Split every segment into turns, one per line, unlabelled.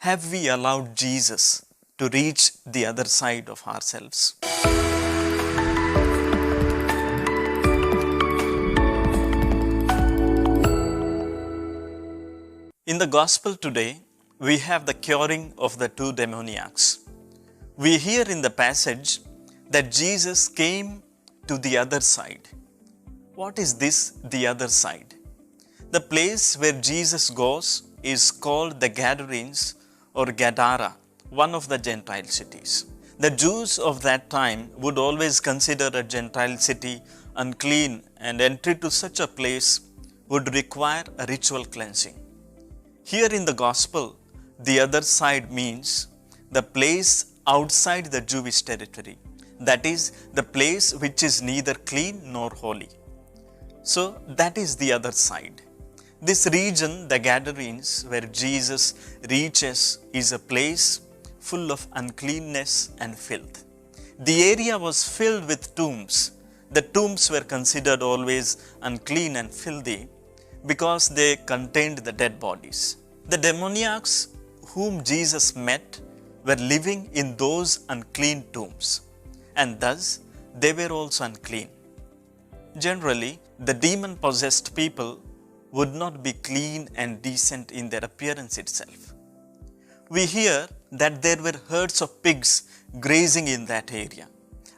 Have we allowed Jesus to reach the other side of ourselves? In the Gospel today, we have the curing of the two demoniacs. We hear in the passage that Jesus came to the other side. What is this, the other side? The place where Jesus goes is called the Gadarenes or Gadara, one of the Gentile cities. The Jews of that time would always consider a Gentile city unclean, and entry to such a place would require a ritual cleansing. Here in the Gospel, the other side means the place outside the Jewish territory, that is, the place which is neither clean nor holy. So, that is the other side. This region, the Gadarenes, where Jesus reaches, is a place full of uncleanness and filth. The area was filled with tombs. The tombs were considered always unclean and filthy because they contained the dead bodies. The demoniacs whom Jesus met were living in those unclean tombs, and thus they were also unclean. Generally, the demon-possessed people would not be clean and decent in their appearance itself. We hear that there were herds of pigs grazing in that area.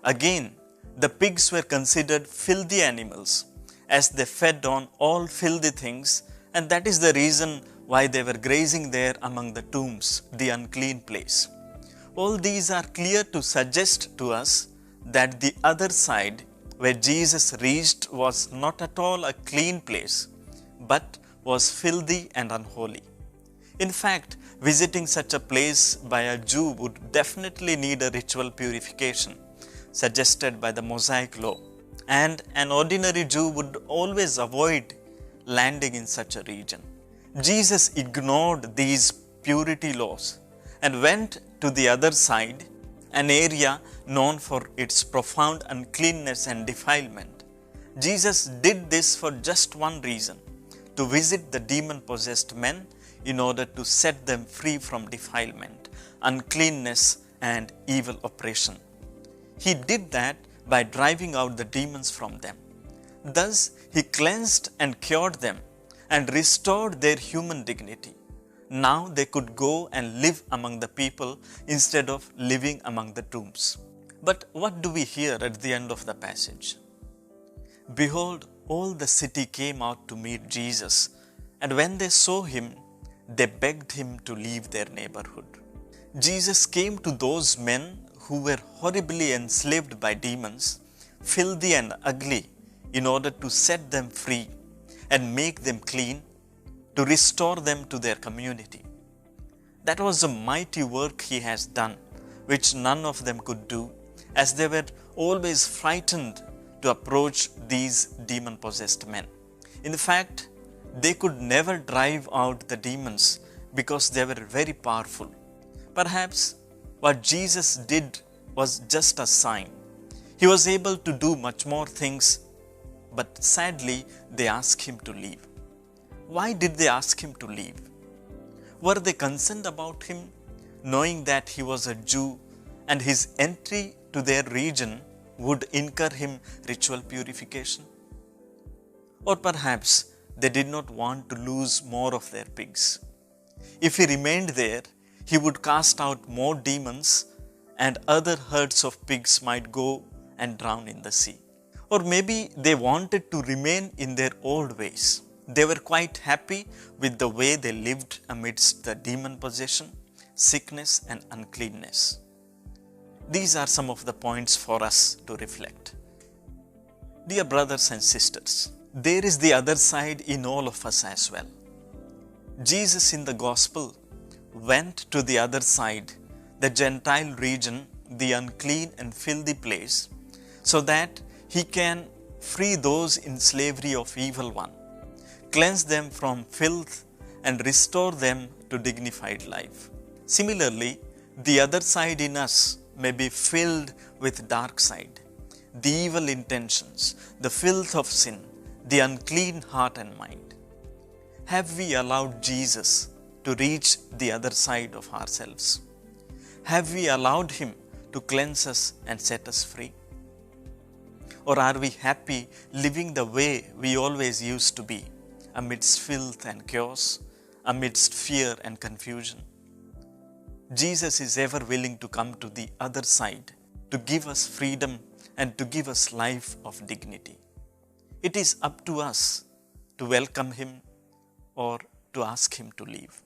Again, the pigs were considered filthy animals as they fed on all filthy things, and that is the reason why they were grazing there among the tombs, the unclean place. All these are clear to suggest to us that the other side where Jesus reached was not at all a clean place, but was filthy and unholy. In fact, visiting such a place by a Jew would definitely need a ritual purification suggested by the Mosaic law, and an ordinary Jew would always avoid landing in such a region. Jesus ignored these purity laws and went to the other side, an area known for its profound uncleanness and defilement. Jesus did this for just one reason: to visit the demon-possessed men in order to set them free from defilement, uncleanness, and evil oppression. He did that by driving out the demons from them. Thus, he cleansed and cured them and restored their human dignity. Now they could go and live among the people instead of living among the tombs. But what do we hear at the end of the passage? Behold, all the city came out to meet Jesus, and when they saw him, they begged him to leave their neighborhood. Jesus came to those men who were horribly enslaved by demons, filthy and ugly, in order to set them free and make them clean, to restore them to their community. That was a mighty work he has done, which none of them could do, as they were always frightened to approach these demon-possessed men. In fact, they could never drive out the demons because they were very powerful. Perhaps what Jesus did was just a sign. He was able to do much more things, but sadly they asked him to leave. Why did they ask him to leave? Were they concerned about him, knowing that he was a Jew and his entry to their region would incur him ritual purification? Or perhaps they did not want to lose more of their pigs. If he remained there, he would cast out more demons, and other herds of pigs might go and drown in the sea. Or maybe they wanted to remain in their old ways. They were quite happy with the way they lived amidst the demon possession, sickness, and uncleanness. These are some of the points for us to reflect. Dear brothers and sisters, there is the other side in all of us as well. Jesus in the Gospel went to the other side, the Gentile region, the unclean and filthy place, so that he can free those in slavery of evil one, cleanse them from filth, and restore them to dignified life. Similarly, the other side in us may be filled with dark side, the evil intentions, the filth of sin, the unclean heart and mind. Have we allowed Jesus to reach the other side of ourselves? Have we allowed Him to cleanse us and set us free? Or are we happy living the way we always used to be, amidst filth and chaos, amidst fear and confusion? Jesus is ever willing to come to the other side, to give us freedom and to give us life of dignity. It is up to us to welcome Him or to ask Him to leave.